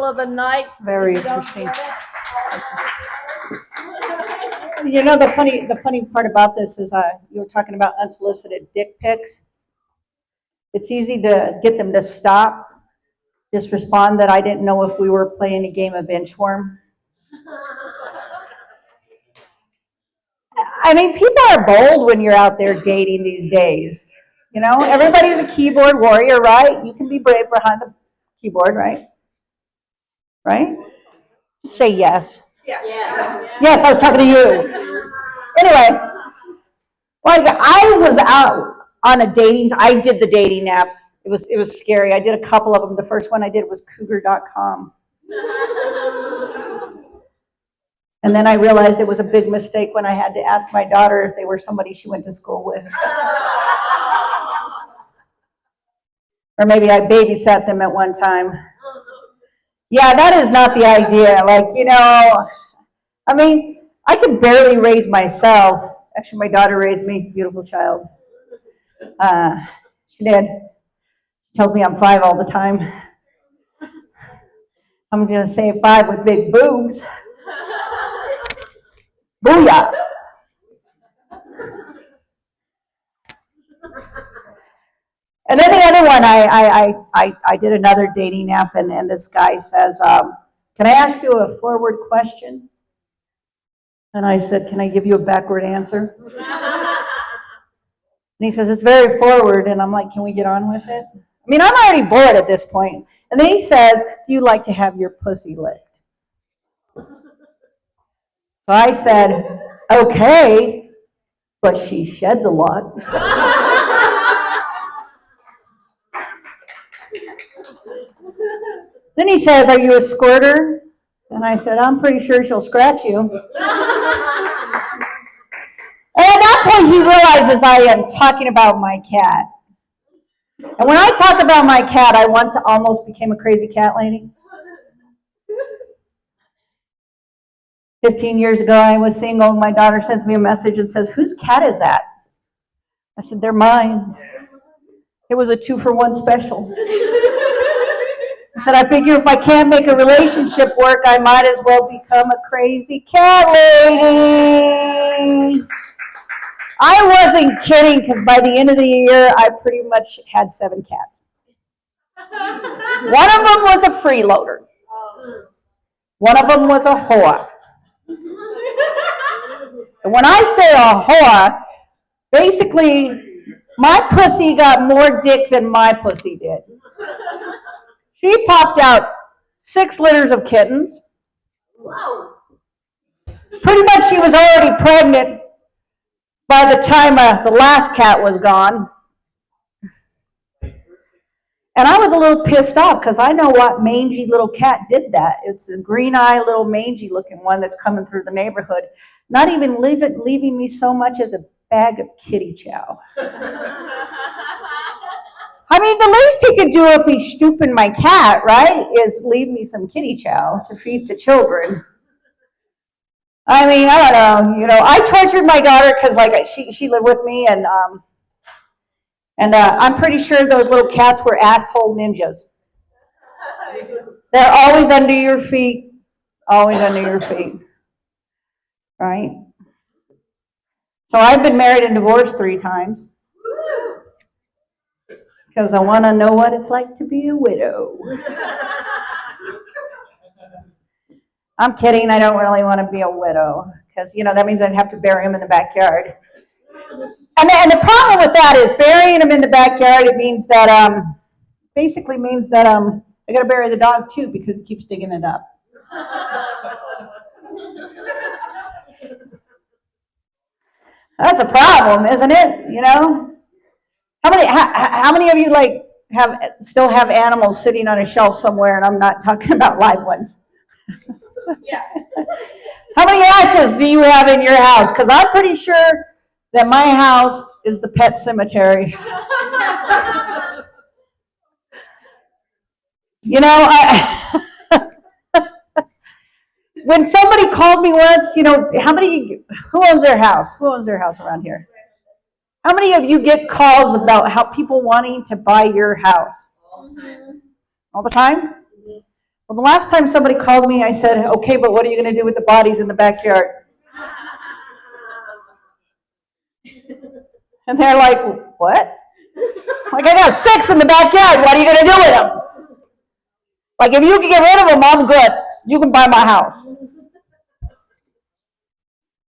of the night. Very interesting. You know, the funny part about this is you were talking about unsolicited dick pics. It's easy to get them to stop. Just respond that I didn't know if we were playing a game of inchworm. I mean, people are bold when you're out there dating these days. You know, everybody's a keyboard warrior, right? You can be brave behind the keyboard, right? Right? Say yes. Yeah. Yes, I was talking to you. Anyway, like I was out on a dating. I did the dating apps. It was scary. I did a couple of them. The first one I did was Cougar.com. And then I realized it was a big mistake when I had to ask my daughter if they were somebody she went to school with. Or maybe I babysat them at one time. Yeah, that is not the idea. Like, you know, I mean, I could barely raise myself. Actually, my daughter raised me, beautiful child. She did. She tells me I'm 5 all the time. I'm going to say 5 with big boobs. Booyah. And then the other one, I did another dating app, and this guy says, can I ask you a forward question? And I said, can I give you a backward answer? And he says, it's very forward. And I'm like, can we get on with it? I mean, I'm already bored at this point. And then he says, do you like to have your pussy licked? So I said, okay, but she sheds a lot. Then he says, are you a squirter? And I said, I'm pretty sure she'll scratch you. And at that point, he realizes I am talking about my cat. And when I talk about my cat, I once almost became a crazy cat lady. 15 years ago, I was single. My daughter sends me a message and says, whose cat is that? I said, they're mine. It was a 2-for-1 special. I said, I figure if I can't make a relationship work, I might as well become a crazy cat lady. I wasn't kidding, because by the end of the year, I pretty much had 7 cats. One of them was a freeloader. One of them was a hoa. And when I say a hoa, basically, my pussy got more dick than my pussy did. She popped out 6 litters of kittens. Wow. Pretty much she was already pregnant by the time the last cat was gone. And I was a little pissed off because I know what mangy little cat did that. It's a green-eyed little mangy looking one that's coming through the neighborhood, not even leaving me so much as a bag of kitty chow. I mean, the least he could do if he's stooping my cat, right, is leave me some kitty chow to feed the children. I mean, I don't know, you know, I tortured my daughter because, like, she lived with me, and I'm pretty sure those little cats were asshole ninjas. They're always under your feet, right? So I've been married and divorced 3 times. Because I want to know what it's like to be a widow. I'm kidding, I don't really want to be a widow, because, you know, that means I'd have to bury him in the backyard. And the problem with that is burying him in the backyard, it means that, basically means that I got to bury the dog too, because he keeps digging it up. That's a problem, isn't it? You know? How many of you still have animals sitting on a shelf somewhere, and I'm not talking about live ones? Yeah. How many ashes do you have in your house? Because I'm pretty sure that my house is the pet cemetery. You know, when somebody called me once, you know, who owns their house? Who owns their house around here? How many of you get calls about how people wanting to buy your house? All the time? Well, the last time somebody called me, I said, okay, but what are you going to do with the bodies in the backyard? And they're like, what? Like, I got 6 in the backyard. What are you going to do with them? Like, if you can get rid of them, I'm good. You can buy my house.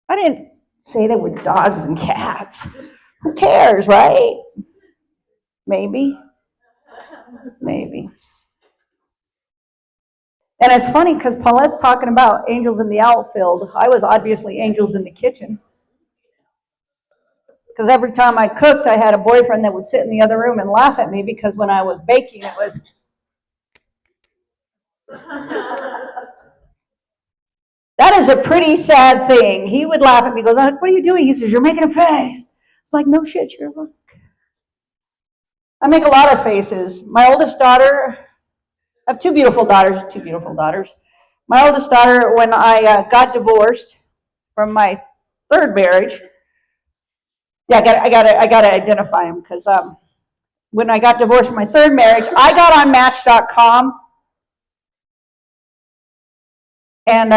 I didn't say they were dogs and cats. Who cares, right? Maybe. And it's funny because Paulette's talking about angels in the outfield. I was obviously angels in the kitchen. Because every time I cooked, I had a boyfriend that would sit in the other room and laugh at me because when I was baking, it was... That is a pretty sad thing. He would laugh at me, goes, what are you doing? He says, you're making a face. It's like, no shit, Sherlock. I make a lot of faces. My oldest daughter, I have two beautiful daughters. My oldest daughter, when I got divorced from my third marriage, I gotta identify him because when I got divorced from my third marriage, I got on Match.com. And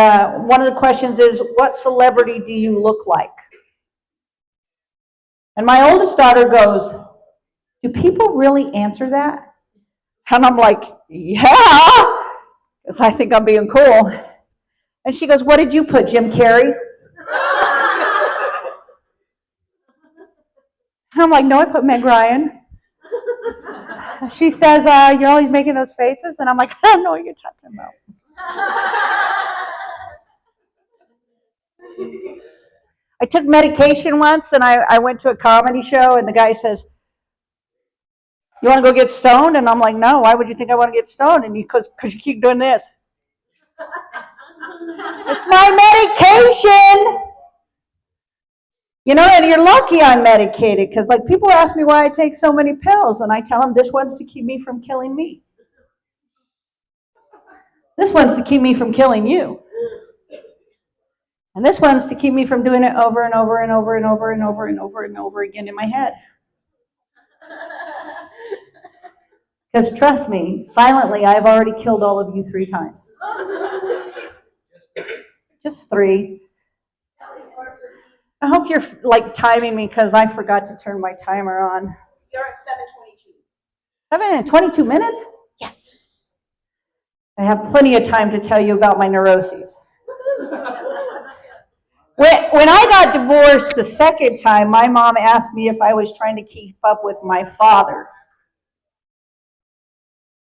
one of the questions is, what celebrity do you look like? And my oldest daughter goes, do people really answer that? And I'm like, yeah, because I think I'm being cool. And she goes, what did you put, Jim Carrey? And I'm like, no, I put Meg Ryan. She says, you're always making those faces? And I'm like, I don't know what you're talking about. I took medication once, and I went to a comedy show, and the guy says, you want to go get stoned? And I'm like, no, why would you think I want to get stoned? And because you keep doing this. It's my medication. You know, and you're lucky I'm medicated, because like people ask me why I take so many pills, and I tell them this one's to keep me from killing me. This one's to keep me from killing you. And this one's to keep me from doing it over and over and over and over and over and over and over again in my head. Because trust me, silently, I've already killed all of you 3 times. Just 3. I hope you're like timing me because I forgot to turn my timer on. You're at 7:22. 7 and 22 minutes? Yes. I have plenty of time to tell you about my neuroses. When I got divorced the second time, my mom asked me if I was trying to keep up with my father.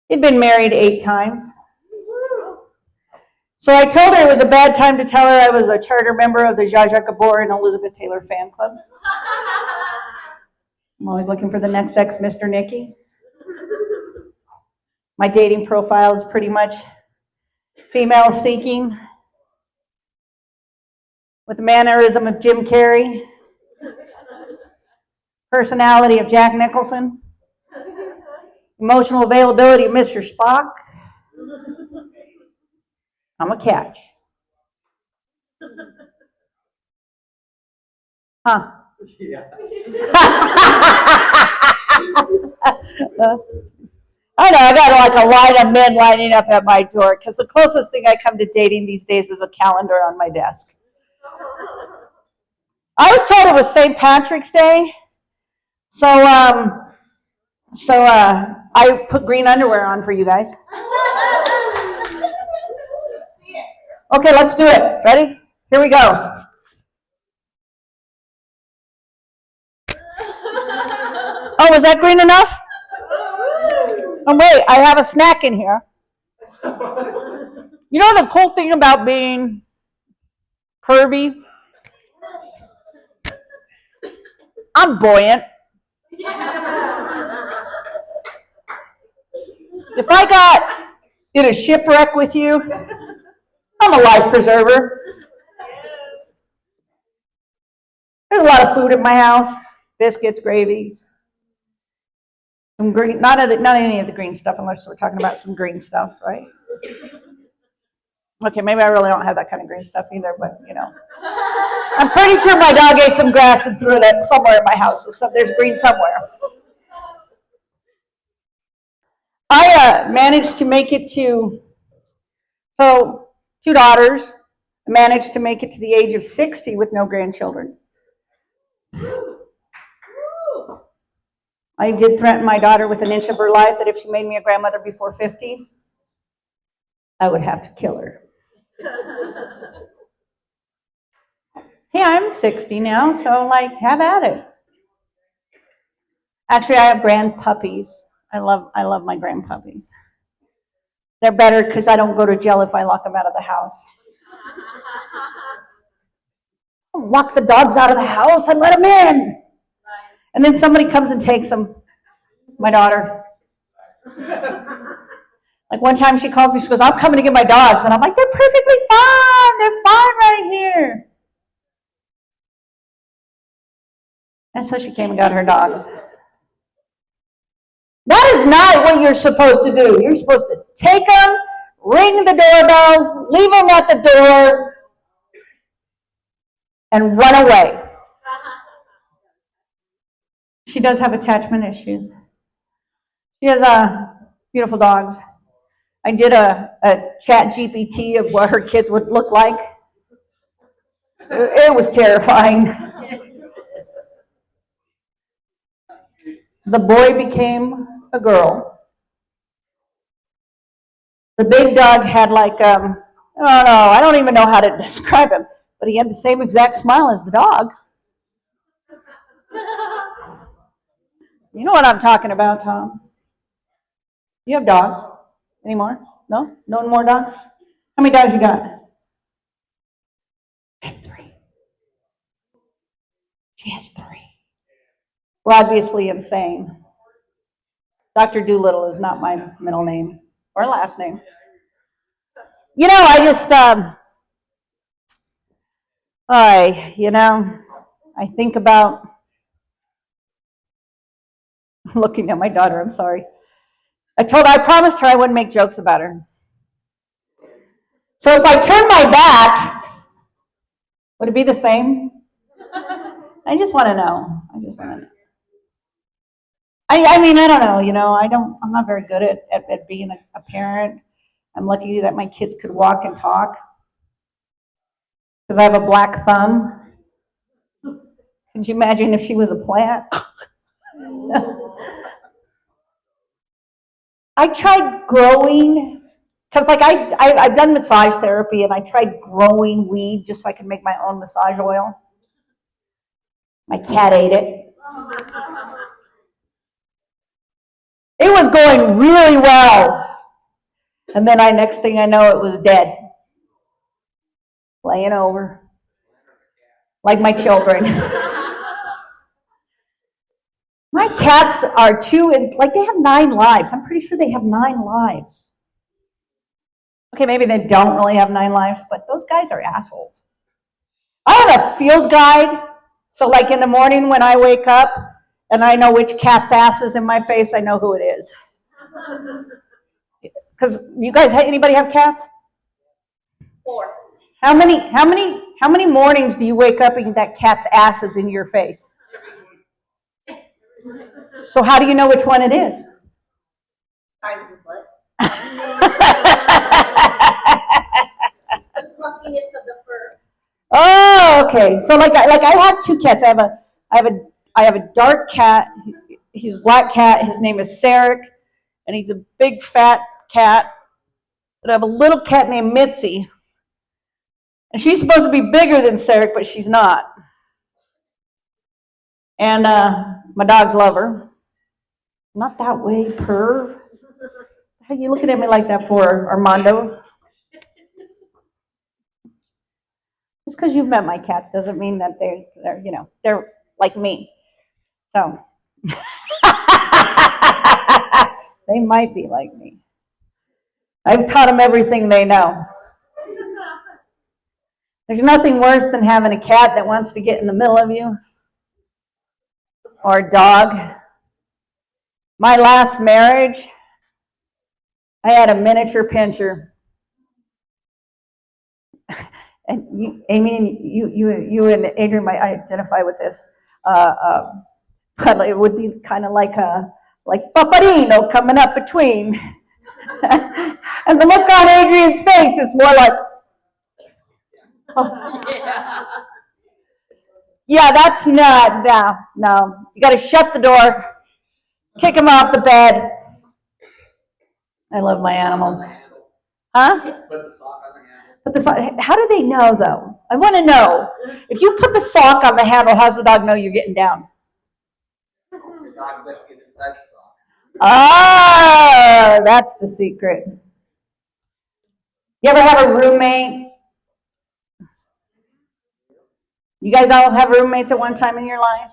He'd been married 8 times. So I told her it was a bad time to tell her I was a charter member of the Zsa Zsa Gabor and Elizabeth Taylor fan club. I'm always looking for the next ex Mr. Nicky. My dating profile is pretty much female seeking, with the mannerism of Jim Carrey, personality of Jack Nicholson, emotional availability of Mr. Spock. I'm a catch. Huh? Yeah. I know, I got like a line of men lining up at my door because the closest thing I come to dating these days is a calendar on my desk. I was told it was St. Patrick's Day, so I put green underwear on for you guys. Okay, let's do it. Ready? Here we go. Oh, was that green enough? Oh, wait, I have a snack in here. You know the cool thing about being curvy? I'm buoyant. If I got in a shipwreck with you, I'm a life preserver. There's a lot of food at my house. Biscuits, gravies. Some green, not any of the green stuff unless we're talking about some green stuff, right? Okay, maybe I really don't have that kind of green stuff either, but you know. I'm pretty sure my dog ate some grass and threw it somewhere in my house, so there's green somewhere. I managed to make it to So, 2 daughters, managed to make it to the age of 60 with no grandchildren. I did threaten my daughter with an inch of her life that if she made me a grandmother before 50, I would have to kill her. Hey, I'm 60 now, so like, have at it. Actually, I have grandpuppies. I love my grandpuppies. They're better because I don't go to jail if I lock them out of the house. I don't lock the dogs out of the house, I let them in. And then somebody comes and takes them. My daughter. Like one time she calls me, she goes, I'm coming to get my dogs. And I'm like, they're perfectly fine. They're fine right here. And so she came and got her dogs. That is not what you're supposed to do. You're supposed to take them, ring the doorbell, leave them at the door, and run away. She does have attachment issues. She has beautiful dogs. I did a chat GPT of what her kids would look like. It was terrifying. The boy became a girl. The big dog had like, I don't even know how to describe him, but he had the same exact smile as the dog. You know what I'm talking about, Tom? You have dogs anymore? No? No more dogs? How many dogs you got? I have 3. She has 3. We're obviously insane. Dr. Doolittle is not my middle name or last name. You know, I just, I think about looking at my daughter, I'm sorry. I promised her I wouldn't make jokes about her. So if I turn my back, would it be the same? I just want to know. I mean, I don't know, I'm not very good at being a parent. I'm lucky that my kids could walk and talk because I have a black thumb. Could you imagine if she was a plant? I tried growing, because like I've done massage therapy, and I tried growing weed just so I could make my own massage oil. My cat ate it. It was going really well. And then next thing I know, it was dead. Laying over. Like my children. My cats are they have 9 lives. I'm pretty sure they have 9 lives. Okay, maybe they don't really have 9 lives, but those guys are assholes. I have a field guide, so like in the morning when I wake up and I know which cat's ass is in my face, I know who it is. Because anybody have cats? 4. How many mornings do you wake up and that cat's ass is in your face? So how do you know which one it is? The fluffiness of the fur. Oh, okay. So like I have 2 cats. I have a dark cat. He's a black cat. His name is Sarek, and he's a big fat cat. But I have a little cat named Mitzi, and she's supposed to be bigger than Sarek, but she's not. And my dogs love her. Not that way, perv. How are you looking at me like that for, Armando? Just because you've met my cats doesn't mean that they're like me. So they might be like me. I've taught them everything they know. There's nothing worse than having a cat that wants to get in the middle of you, or a dog. My last marriage, I had a miniature pinscher. And Amy, and you and Adrian might identify with this. But it would be kind of like Paparino coming up between And the look on Adrian's face is more like, oh. Yeah, that's not, no. You gotta shut the door, kick them off the bed. I love my animals. Huh? Put the sock on the handle. Put the sock, how do they know though? I wanna know. If you put the sock on the handle, how's the dog know you're getting down? The dog biscuit inside the sock. Ah, that's the secret. You ever have a roommate? You guys all have roommates at one time in your life?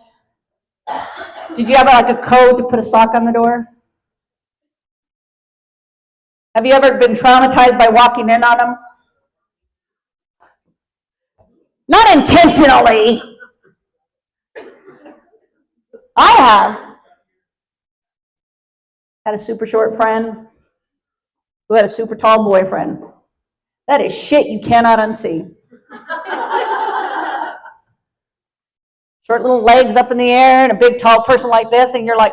Did you have like a code to put a sock on the door? Have you ever been traumatized by walking in on them? Not intentionally. I have. Had a super short friend who had a super tall boyfriend. That is shit you cannot unsee. Short little legs up in the air and a big tall person like this, and you're like,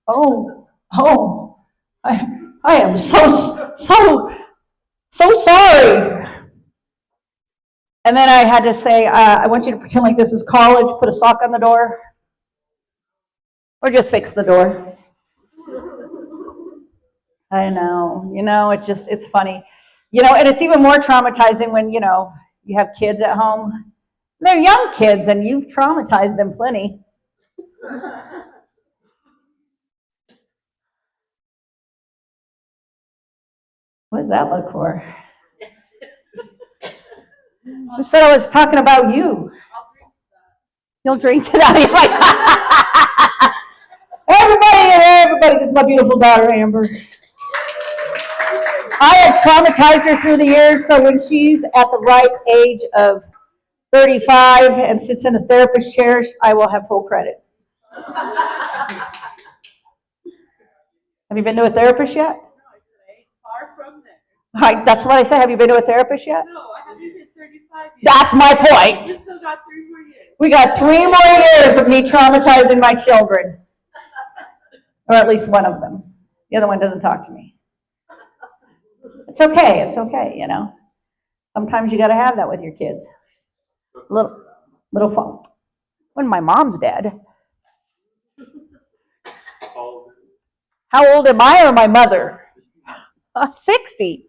oh, I am so sorry. And then I had to say, I want you to pretend like this is college, put a sock on the door, or just fix the door. I know, it's funny. And it's even more traumatizing when, you have kids at home. They're young kids, and you've traumatized them plenty. What does that look for? I said I was talking about you. You'll drink to that. You're like, everybody, this is my beautiful daughter, Amber. I have traumatized her through the years, so when she's at the right age of 35 and sits in a therapist chair, I will have full credit. Have you been to a therapist yet? Far from there. That's what I said. Have you been to a therapist yet? No, I haven't hit 35 yet. That's my point. We still got 3 more years. We got 3 more years of me traumatizing my children. Or at least one of them. The other one doesn't talk to me. It's okay, Sometimes you gotta have that with your kids. Little fun. When my mom's dead. How old am I or my mother? 60.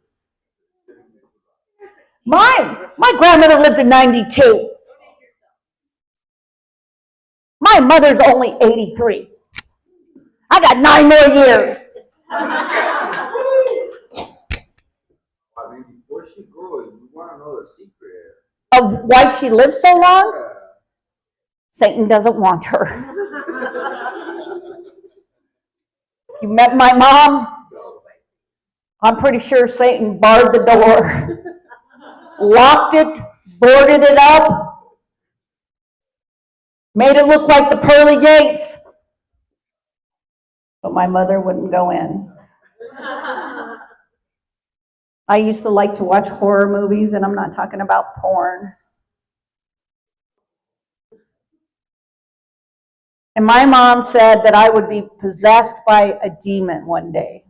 My grandmother lived to 92. My mother's only 83. I got 9 more years. I mean, before she goes, we want to know the secret. Of why she lived so long? Satan doesn't want her. If you met my mom, I'm pretty sure Satan barred the door, locked it, boarded it up, made it look like the pearly gates, but my mother wouldn't go in. I used to like to watch horror movies, and I'm not talking about porn. And my mom said that I would be possessed by a demon one day.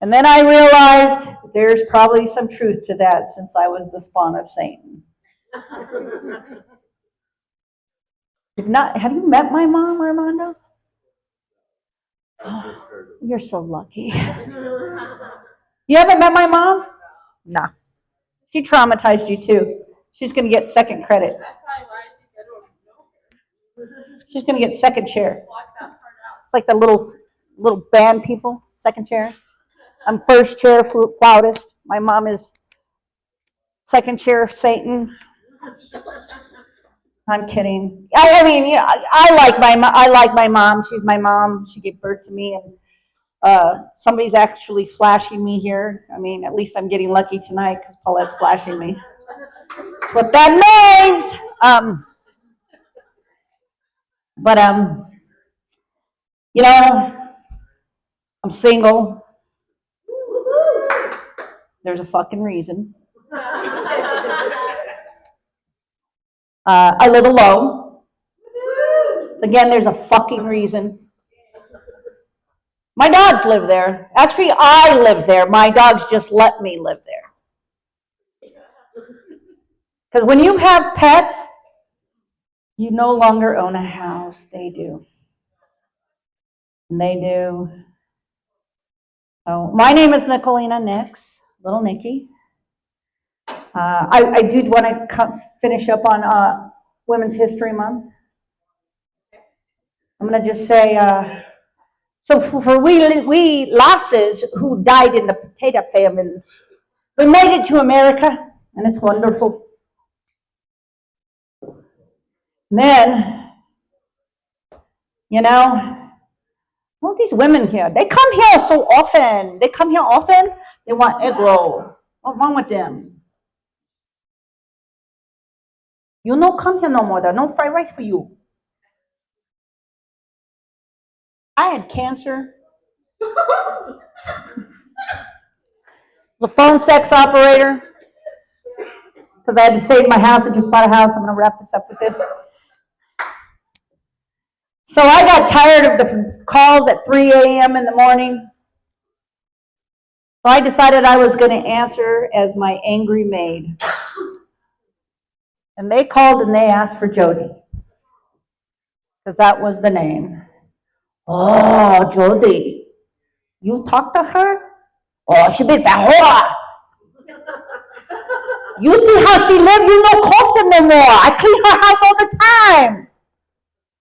And then I realized there's probably some truth to that, since I was the spawn of Satan. Have you met my mom, Armando? Oh, you're so lucky. You haven't met my mom? Nah. She traumatized you too. She's going to get second credit. That's probably why I think I don't know her. She's going to get second chair. Watch that part out. It's like the little band people, second chair. I'm first chair flautist. My mom is second chair Satan. I'm kidding. I mean, I like my mom. She's my mom. She gave birth to me, and somebody's actually flashing me here. I mean, at least I'm getting lucky tonight because Paulette's flashing me. That's what that means. But I'm single. There's a fucking reason. I live alone. Again, there's a fucking reason. My dogs live there. Actually, I live there. My dogs just let me live there. Because when you have pets, you no longer own a house. They do. And they do. So my name is Nicolina Nix, Little Nikki. I did want to finish up on Women's History Month. I'm going to just say, so for we losses who died in the potato famine, we made it to America, and it's wonderful. And then, you know, all these women here, they come here so often. They come here often, they want egg roll. What's wrong with them? You no come here no more. There's no fried rice for you. I had cancer. The phone sex operator. Because I had to save my house. I just bought a house. I'm going to wrap this up with this. So I got tired of the calls at 3 a.m. in the morning. So I decided I was going to answer as my angry maid. And they called and they asked for Jody. Because that was the name. Oh, Jody. You talk to her? Oh, she be whore. You see how she live? You no call her no more. I clean her house all the time.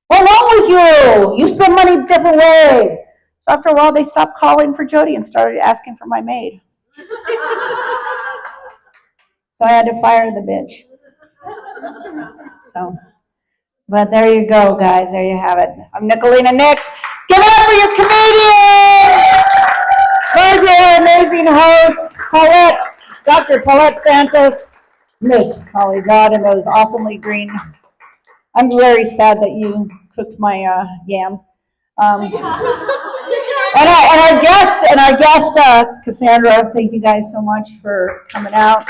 What's wrong with you? You spend money a different way. So after a while, they stopped calling for Jody and started asking for my maid. So I had to fire the bitch. So, but there you go, guys. There you have it. I'm Nicolina Nix. Give it up for your comedian! There's your amazing host, Paulette, Dr. Paulette Santos, Miss Holly God, and those awesomely green. I'm very sad that you cooked my yam. And our guest, Cassandra, thank you guys so much for coming out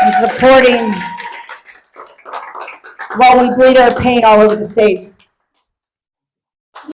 and supporting while we bleed our paint all over the stage.